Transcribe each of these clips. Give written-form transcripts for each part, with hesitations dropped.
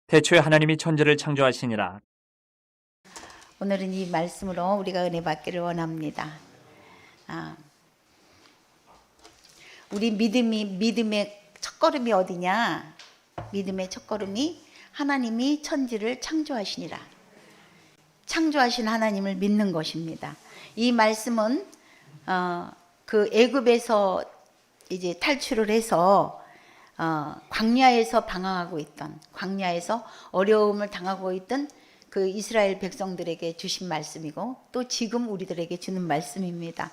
태초에 하나님이 천지를 창조하시니라. 오늘은 이 말씀으로 우리가 은혜 받기를 원합니다. 우리 믿음의 첫걸음이 어디냐? 믿음의 첫걸음이 하나님이 천지를 창조하시니라. 창조하신 하나님을 믿는 것입니다. 이 말씀은 그 애굽에서 이제 탈출을 해서 광야에서 방황하고 있던, 광야에서 어려움을 당하고 있던 그 이스라엘 백성들에게 주신 말씀이고, 또 지금 우리들에게 주는 말씀입니다.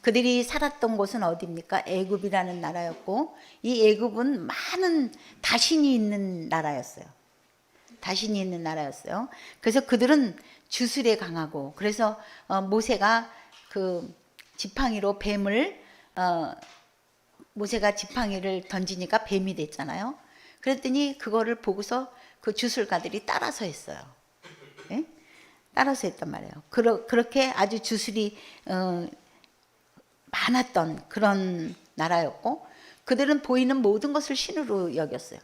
그들이 살았던 곳은 어디입니까? 애굽이라는 나라였고, 이 애굽은 많은 다신이 있는 나라였어요. 다신이 있는 나라였어요. 그래서 그들은 주술에 강하고, 그래서 모세가 그 지팡이로 뱀을 모세가 지팡이를 던지니까 뱀이 됐잖아요. 그랬더니 그거를 보고서 그 주술가들이 따라서 했어요. 예? 따라서 했단 말이에요. 그렇게 아주 주술이 많았던 그런 나라였고, 그들은 보이는 모든 것을 신으로 여겼어요.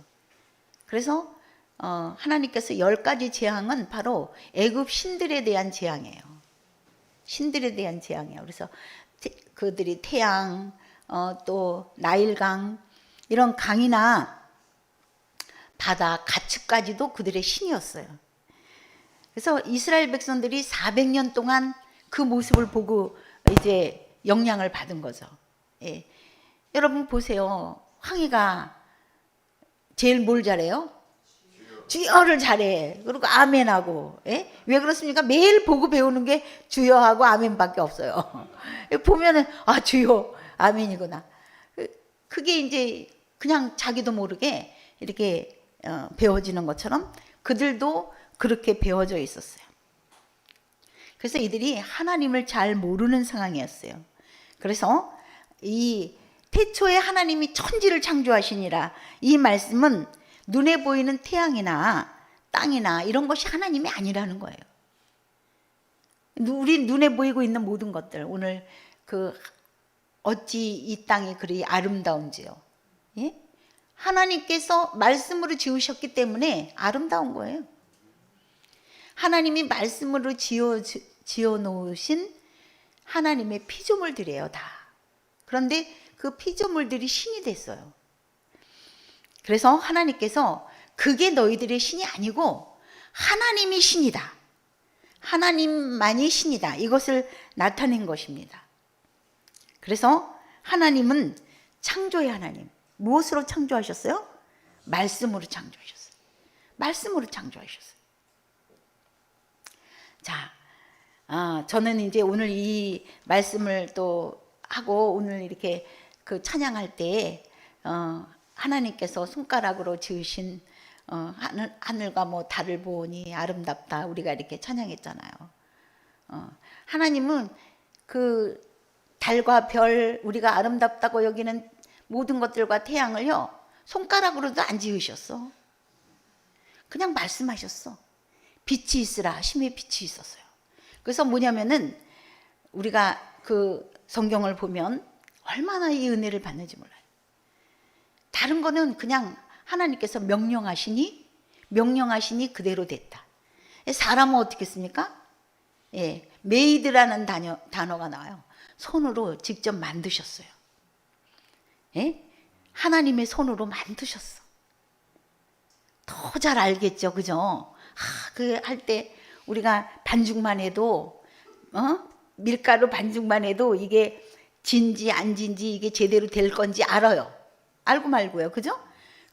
그래서 하나님께서 10가지 재앙은 바로 애굽 신들에 대한 재앙이에요. 신들에 대한 재앙이에요. 그래서 그들이 태양, 또 나일강, 이런 강이나 바다, 가축까지도 그들의 신이었어요. 그래서 이스라엘 백성들이 400년 동안 그 모습을 보고 이제 영향을 받은 거죠. 예. 여러분 보세요. 황희가 제일 뭘 잘해요? 주여를 잘해. 그리고 아멘하고. 예? 왜 그렇습니까? 매일 보고 배우는 게 주여하고 아멘밖에 없어요. 보면은 아 주여 아멘이구나. 그게 이제 그냥 자기도 모르게 이렇게 배워지는 것처럼 그들도 그렇게 배워져 있었어요. 그래서 이들이 하나님을 잘 모르는 상황이었어요. 그래서 이 태초에 하나님이 천지를 창조하시니라, 이 말씀은 눈에 보이는 태양이나 땅이나 이런 것이 하나님이 아니라는 거예요. 우리 눈에 보이고 있는 모든 것들, 오늘 그 어찌 이 땅이 그리 아름다운지요. 예? 하나님께서 말씀으로 지으셨기 때문에 아름다운 거예요. 하나님이 말씀으로 지어 놓으신 하나님의 피조물들이에요, 다. 그런데 그 피조물들이 신이 됐어요. 그래서 하나님께서 그게 너희들의 신이 아니고 하나님이 신이다, 하나님만이 신이다, 이것을 나타낸 것입니다. 그래서 하나님은 창조의 하나님. 무엇으로 창조하셨어요? 말씀으로 창조하셨어요. 말씀으로 창조하셨어요. 자, 저는 이제 오늘 이 말씀을 또 하고 오늘 이렇게 그 찬양할 때 하나님께서 손가락으로 지으신 하늘과 뭐 달을 보니 아름답다, 우리가 이렇게 찬양했잖아요. 하나님은 그 달과 별, 우리가 아름답다고 여기는 모든 것들과 태양을요, 손가락으로도 안 지으셨어. 그냥 말씀하셨어. 빛이 있으라 하심에 빛이 있었어요. 그래서 뭐냐면은 우리가 그 성경을 보면 얼마나 이 은혜를 받는지 몰라요. 다른 거는 그냥 하나님께서 명령하시니 그대로 됐다. 사람은 어떻게 했습니까? 예, 메이드라는 단어가 나와요. 손으로 직접 만드셨어요. 예? 하나님의 손으로 만드셨어. 더 잘 알겠죠, 그죠? 그 할 때 우리가 반죽만 해도 밀가루 반죽만 해도 이게 진지 안 진지 이게 제대로 될 건지 알아요. 알고 말고요, 그죠?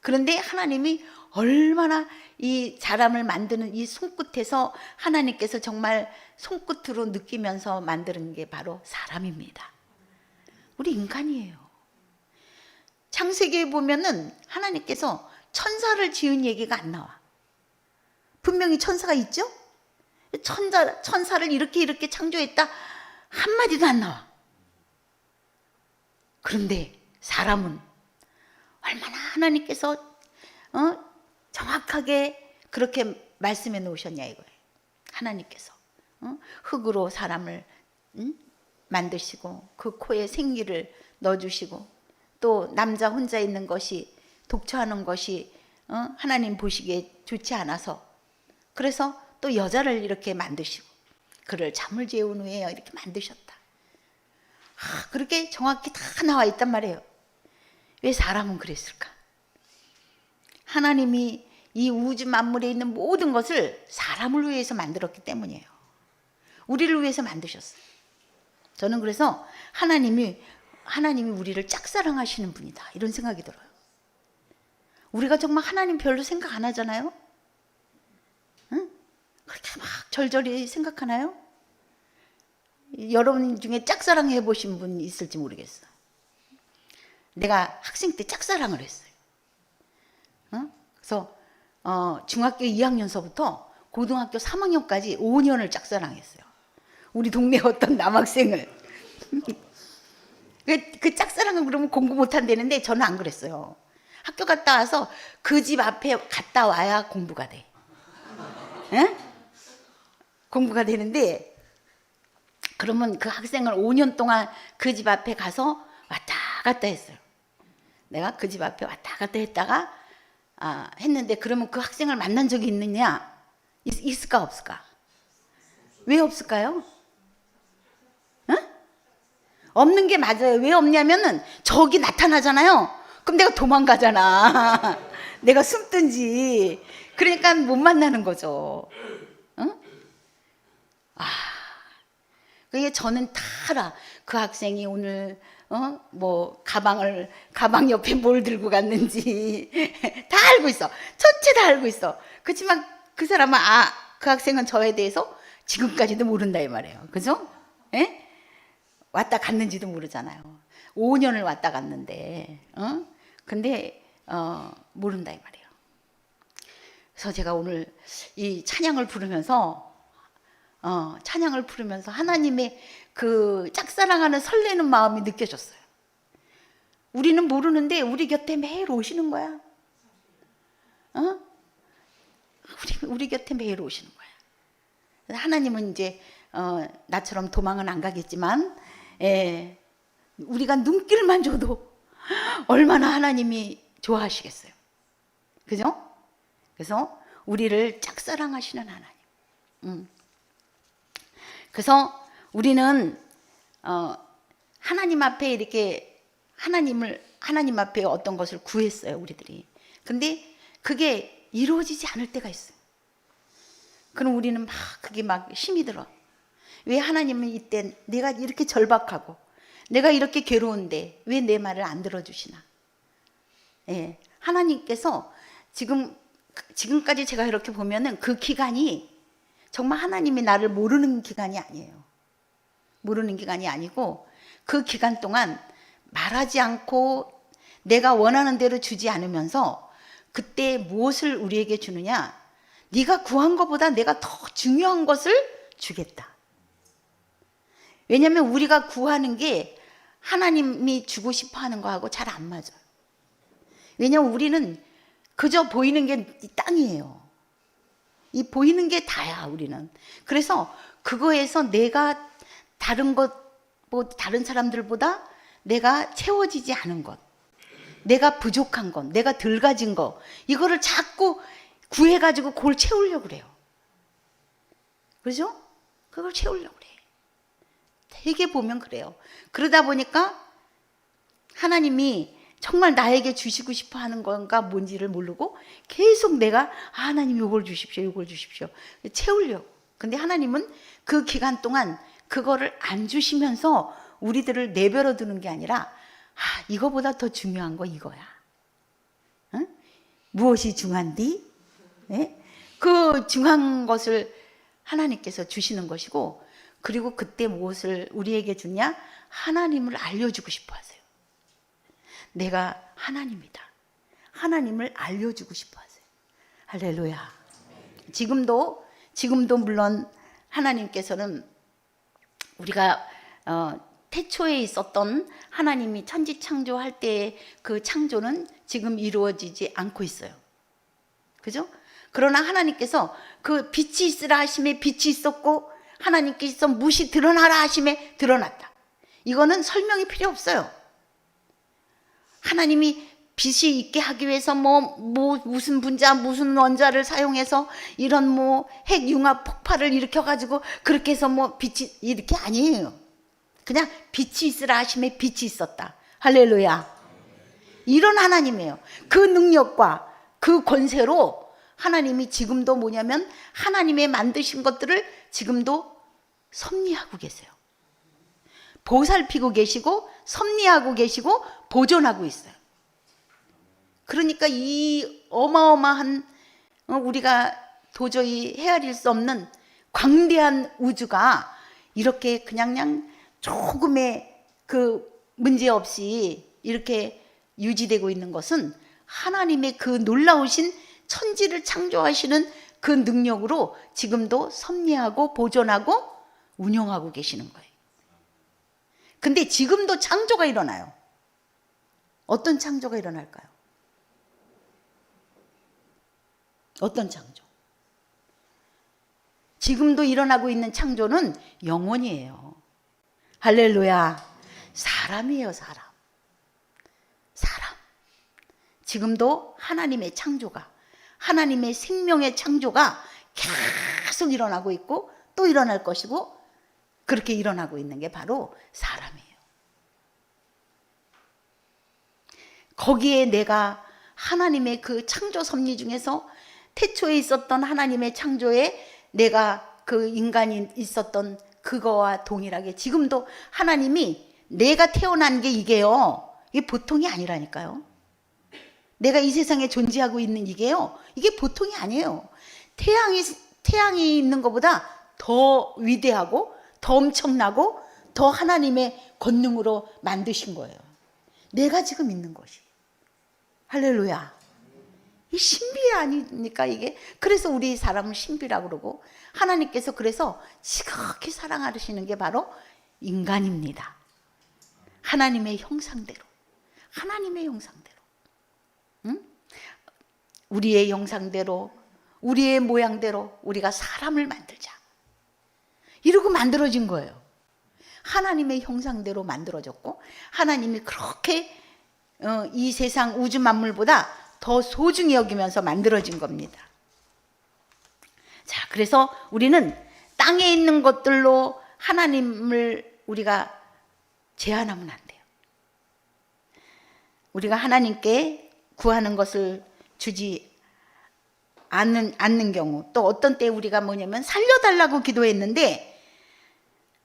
그런데 하나님이 얼마나 이 사람을 만드는 이 손끝에서 하나님께서 정말 손끝으로 느끼면서 만드는 게 바로 사람입니다. 우리 인간이에요. 창세기에 보면은 하나님께서 천사를 지은 얘기가 안 나와. 분명히 천사가 있죠? 천사를 이렇게 창조했다 한마디도 안 나와. 그런데 사람은 얼마나 하나님께서 정확하게 그렇게 말씀해 놓으셨냐 이거예요. 하나님께서 흙으로 사람을 만드시고 그 코에 생기를 넣어주시고, 또 남자 혼자 있는 것이 독처하는 것이 하나님 보시기에 좋지 않아서 그래서 또 여자를 이렇게 만드시고 그를 잠을 재운 후에 이렇게 만드셨다. 그렇게 정확히 다 나와 있단 말이에요. 왜 사람은 그랬을까? 하나님이 이 우주 만물에 있는 모든 것을 사람을 위해서 만들었기 때문이에요. 우리를 위해서 만드셨어요. 저는 그래서 하나님이 우리를 짝사랑하시는 분이다 이런 생각이 들어요. 우리가 정말 하나님 별로 생각 안 하잖아요. 응? 그렇게 막 절절히 생각하나요? 여러분 중에 짝사랑 해보신 분 있을지 모르겠어. 내가 학생 때 짝사랑을 했어요. 그래서 중학교 2학년서부터 고등학교 3학년까지 5년을 짝사랑했어요. 우리 동네 어떤 남학생을. 그 짝사랑은 그러면 공부 못한다는데 저는 안 그랬어요. 학교 갔다 와서 그 집 앞에 갔다 와야 공부가 돼. 에? 공부가 되는데 그러면 그 학생을 5년 동안 그 집 앞에 가서 왔다 갔다 했어요. 내가 그 집 앞에 왔다 갔다 했다가 했는데 그러면 그 학생을 만난 적이 있느냐? 있을까 없을까? 왜 없을까요? 없는 게 맞아요. 왜 없냐면은 적이 나타나잖아요. 그럼 내가 도망가잖아. 내가 숨든지. 그러니까 못 만나는 거죠. 그게 저는 다 알아. 그 학생이 오늘 뭐 가방 옆에 뭘 들고 갔는지 다 알고 있어. 전체 다 알고 있어. 그렇지만 그 사람은 그 학생은 저에 대해서 지금까지도 모른다 이 말이에요. 그죠? 예? 왔다 갔는지도 모르잖아요. 5년을 왔다 갔는데, 근데 모른다 이 말이에요. 그래서 제가 오늘 이 찬양을 부르면서 하나님의 그 짝사랑하는 설레는 마음이 느껴졌어요. 우리는 모르는데 우리 곁에 매일 오시는 거야. 우리 곁에 매일 오시는 거야. 하나님은 이제 나처럼 도망은 안 가겠지만 우리가 눈길만 줘도 얼마나 하나님이 좋아하시겠어요. 그죠? 그래서 우리를 짝사랑하시는 하나님. 그래서 우리는 하나님 앞에 이렇게 하나님 앞에 어떤 것을 구했어요, 우리들이. 근데 그게 이루어지지 않을 때가 있어요. 그럼 우리는 그게 막 힘이 들어. 왜 하나님은 이때 내가 이렇게 절박하고 내가 이렇게 괴로운데 왜 내 말을 안 들어주시나? 하나님께서 지금까지 제가 이렇게 보면은 그 기간이 정말 하나님이 나를 모르는 기간이 아니에요. 모르는 기간이 아니고 그 기간 동안 말하지 않고 내가 원하는 대로 주지 않으면서 그때 무엇을 우리에게 주느냐? 네가 구한 것보다 내가 더 중요한 것을 주겠다. 왜냐하면 우리가 구하는 게 하나님이 주고 싶어 하는 거하고 잘 안 맞아요. 왜냐하면 우리는 그저 보이는 게 이 땅이에요. 이 보이는 게 다야, 우리는. 그래서 그거에서 내가 다른 사람들보다 내가 채워지지 않은 것, 내가 부족한 것, 내가 덜 가진 것, 이거를 자꾸 구해가지고 그걸 채우려고 그래요. 그죠? 그걸 채우려고 그래. 되게 보면 그래요. 그러다 보니까 하나님이 정말 나에게 주시고 싶어 하는 건가 뭔지를 모르고 계속 내가 하나님 요걸 주십시오, 요걸 주십시오. 채우려고. 근데 하나님은 그 기간 동안 그거를 안 주시면서 우리들을 내버려 두는 게 아니라 이거보다 더 중요한 거 이거야. 응? 무엇이 중한디? 네? 그 중한 것을 하나님께서 주시는 것이고 그리고 그때 무엇을 우리에게 주냐? 하나님을 알려주고 싶어 하세요. 내가 하나님이다. 하나님을 알려주고 싶어 하세요. 할렐루야. 지금도 물론 하나님께서는 우리가 태초에 있었던 하나님이 천지 창조할 때의 그 창조는 지금 이루어지지 않고 있어요. 그죠? 그러나 하나님께서 그 빛이 있으라 하심에 빛이 있었고 하나님께서 무엇이 드러나라 하심에 드러났다. 이거는 설명이 필요 없어요. 하나님이 빛이 있게 하기 위해서 무슨 분자 무슨 원자를 사용해서 이런 핵 융합 폭발을 일으켜 가지고 그렇게 해서 빛이 이렇게 아니에요. 그냥 빛이 있으라 하심에 빛이 있었다. 할렐루야. 이런 하나님이에요. 그 능력과 그 권세로 하나님이 지금도 뭐냐면 하나님의 만드신 것들을 지금도 섭리하고 계세요. 보살피고 계시고 섭리하고 계시고 보존하고 있어요. 그러니까 이 어마어마한 우리가 도저히 헤아릴 수 없는 광대한 우주가 이렇게 그냥 조금의 그 문제 없이 이렇게 유지되고 있는 것은 하나님의 그 놀라우신 천지를 창조하시는 그 능력으로 지금도 섭리하고 보존하고 운영하고 계시는 거예요. 근데 지금도 창조가 일어나요. 어떤 창조가 일어날까요? 어떤 창조? 지금도 일어나고 있는 창조는 영원이에요. 할렐루야. 사람이에요, 사람. 사람. 지금도 하나님의 창조가, 하나님의 생명의 창조가 계속 일어나고 있고 또 일어날 것이고 그렇게 일어나고 있는 게 바로 사람이에요. 거기에 내가 하나님의 그 창조 섭리 중에서 태초에 있었던 하나님의 창조에 내가 그 인간이 있었던 그거와 동일하게 지금도 하나님이 내가 태어난 게 이게요. 이게 보통이 아니라니까요. 내가 이 세상에 존재하고 있는 이게요. 이게 보통이 아니에요. 태양이 있는 것보다 더 위대하고 더 엄청나고 더 하나님의 권능으로 만드신 거예요. 내가 지금 있는 것이. 할렐루야. 이 신비 아닙니까 이게? 그래서 우리 사람을 신비라고 그러고 하나님께서 그래서 지극히 사랑하시는 게 바로 인간입니다. 하나님의 형상대로. 하나님의 형상대로. 응? 우리의 형상대로 우리의 모양대로 우리가 사람을 만들자. 이러고 만들어진 거예요. 하나님의 형상대로 만들어졌고 하나님이 그렇게 이 세상 우주 만물보다 더 소중히 여기면서 만들어진 겁니다. 자, 그래서 우리는 땅에 있는 것들로 하나님을 우리가 제한하면 안 돼요. 우리가 하나님께 구하는 것을 주지 않는 경우, 또 어떤 때 우리가 뭐냐면 살려달라고 기도했는데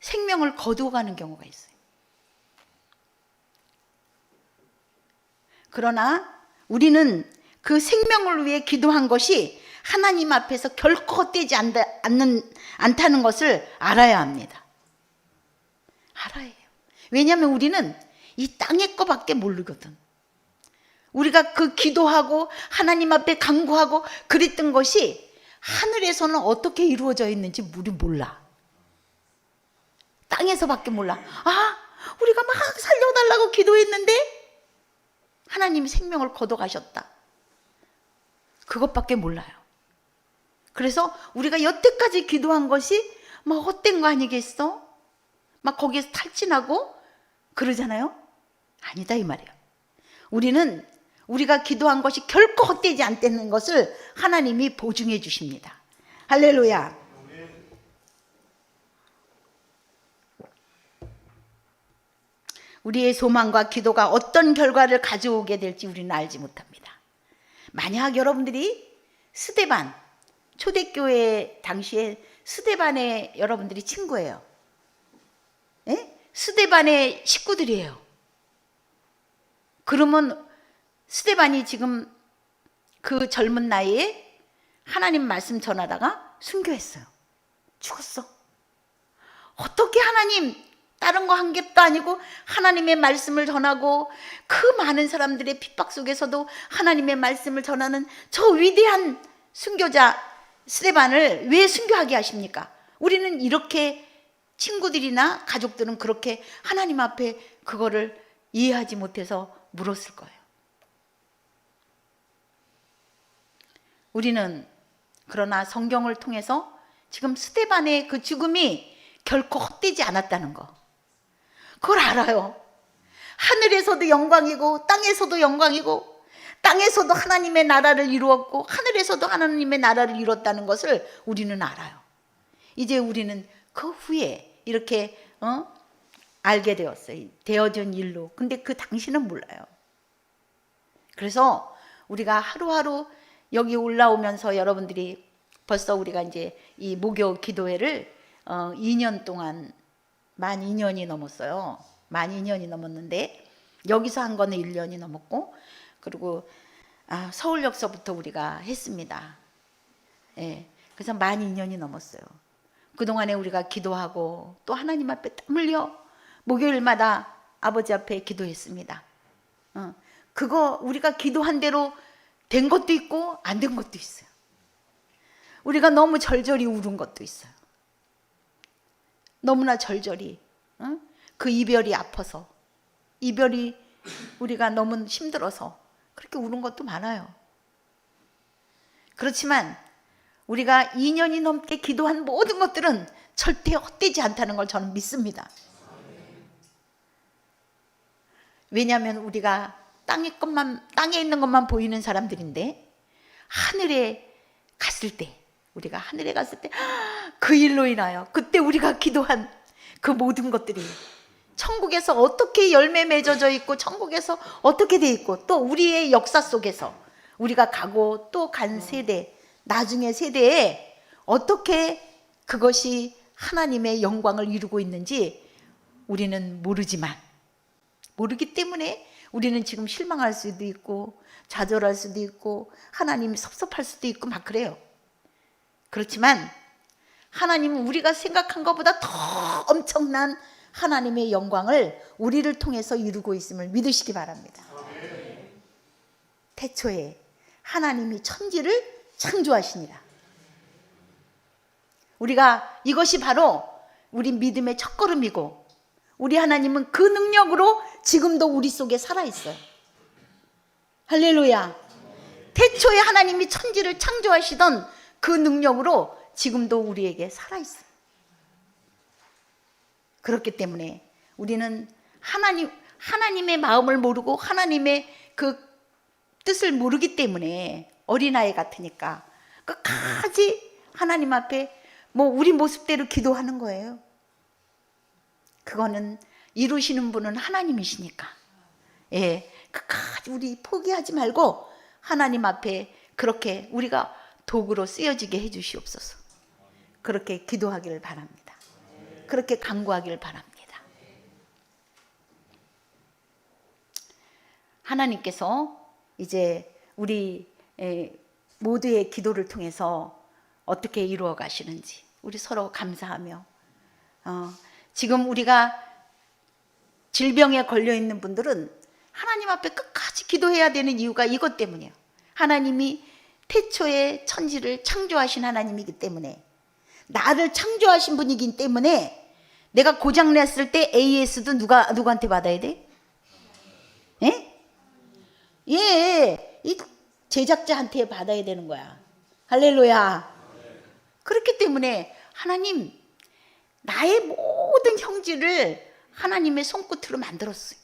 생명을 거두어가는 경우가 있어요. 그러나 우리는 그 생명을 위해 기도한 것이 하나님 앞에서 결코 헛되지 않다는 것을 알아야 합니다. 알아야 해요. 왜냐하면 우리는 이 땅의 거밖에 모르거든. 우리가 그 기도하고 하나님 앞에 간구하고 그랬던 것이 하늘에서는 어떻게 이루어져 있는지 우리 몰라. 땅에서밖에 몰라. 아, 우리가 막 살려달라고 기도했는데 하나님이 생명을 거둬가셨다. 그것밖에 몰라요. 그래서 우리가 여태까지 기도한 것이 막 헛된 거 아니겠어? 막 거기에서 탈진하고 그러잖아요. 아니다 이 말이에요. 우리는 우리가 기도한 것이 결코 헛되지 않다는 것을 하나님이 보증해 주십니다. 할렐루야. 우리의 소망과 기도가 어떤 결과를 가져오게 될지 우리는 알지 못합니다. 만약 여러분들이 스데반, 초대교회 당시에 스데반의 여러분들이 친구예요. 예? 스데반의 식구들이에요. 그러면 스데반이 지금 그 젊은 나이에 하나님 말씀 전하다가 순교했어요. 죽었어. 어떻게 하나님 다른 거 한 get도 아니고 하나님의 말씀을 전하고 그 많은 사람들의 핍박 속에서도 하나님의 말씀을 전하는 저 위대한 순교자 스데반을 왜 순교하게 하십니까? 우리는 이렇게 친구들이나 가족들은 그렇게 하나님 앞에 그거를 이해하지 못해서 물었을 거예요. 우리는 그러나 성경을 통해서 지금 스데반의 그 죽음이 결코 헛되지 않았다는 거, 그걸 알아요. 하늘에서도 영광이고 땅에서도 영광이고 땅에서도 하나님의 나라를 이루었고 하늘에서도 하나님의 나라를 이뤘다는 것을 우리는 알아요. 이제 우리는 그 후에 이렇게 알게 되었어요. 되어진 일로. 근데 그 당시는 몰라요. 그래서 우리가 하루하루 여기 올라오면서 여러분들이 벌써 우리가 이제 이 목요 기도회를 2년 동안 만 2년이 넘었어요. 만 2년이 넘었는데 여기서 한 거는 1년이 넘었고, 그리고 서울역서부터 우리가 했습니다. 예, 그래서 만 2년이 넘었어요. 그동안에 우리가 기도하고 또 하나님 앞에 땀 흘려 목요일마다 아버지 앞에 기도했습니다. 그거 우리가 기도한 대로 된 것도 있고 안 된 것도 있어요. 우리가 너무 절절히 울은 것도 있어요. 너무나 절절히 그 이별이 아파서, 이별이 우리가 너무 힘들어서 그렇게 우는 것도 많아요. 그렇지만 우리가 2년이 넘게 기도한 모든 것들은 절대 헛되지 않다는 걸 저는 믿습니다. 왜냐하면 우리가 땅에 있는 것만 보이는 사람들인데, 하늘에 갔을 때, 우리가 하늘에 갔을 때 그 일로 인하여 그때 우리가 기도한 그 모든 것들이 천국에서 어떻게 열매 맺어져 있고 천국에서 어떻게 돼 있고, 또 우리의 역사 속에서 우리가 가고 또 간 세대, 나중에 세대에 어떻게 그것이 하나님의 영광을 이루고 있는지 우리는 모르기 때문에 우리는 지금 실망할 수도 있고 좌절할 수도 있고 하나님이 섭섭할 수도 있고 막 그래요. 그렇지만 하나님은 우리가 생각한 것보다 더 엄청난 하나님의 영광을 우리를 통해서 이루고 있음을 믿으시기 바랍니다. 태초에 하나님이 천지를 창조하시니라. 우리가 이것이 바로 우리 믿음의 첫걸음이고, 우리 하나님은 그 능력으로 지금도 우리 속에 살아있어요. 할렐루야. 태초에 하나님이 천지를 창조하시던 그 능력으로 지금도 우리에게 살아있어요. 그렇기 때문에 우리는 하나님의 마음을 모르고 하나님의 그 뜻을 모르기 때문에 어린아이 같으니까 끝까지 하나님 앞에 우리 모습대로 기도하는 거예요. 그거는 이루시는 분은 하나님이시니까, 끝까지 우리 포기하지 말고 하나님 앞에 그렇게 우리가 도구로 쓰여지게 해주시옵소서. 그렇게 기도하기를 바랍니다. 그렇게 간구하기를 바랍니다. 하나님께서 이제 우리 모두의 기도를 통해서 어떻게 이루어 가시는지 우리 서로 감사하며, 지금 우리가 질병에 걸려 있는 분들은 하나님 앞에 끝까지 기도해야 되는 이유가 이것 때문이에요. 하나님이 태초에 천지를 창조하신 하나님이기 때문에, 나를 창조하신 분이기 때문에 내가 고장냈을 때 AS도 누구한테 받아야 돼? 이 제작자한테 받아야 되는 거야. 할렐루야. 그렇기 때문에 하나님, 나의 모든 형질을 하나님의 손끝으로 만들었어요.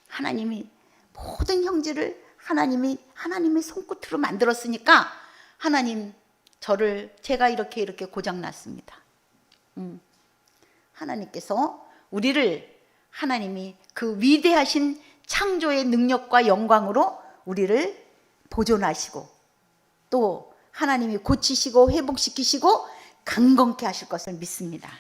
하나님이 모든 형질을 하나님의 손끝으로 만들었으니까, 하나님, 제가 이렇게 고장났습니다. 하나님께서 하나님이 그 위대하신 창조의 능력과 영광으로 우리를 보존하시고, 또 하나님이 고치시고 회복시키시고 강건케 하실 것을 믿습니다.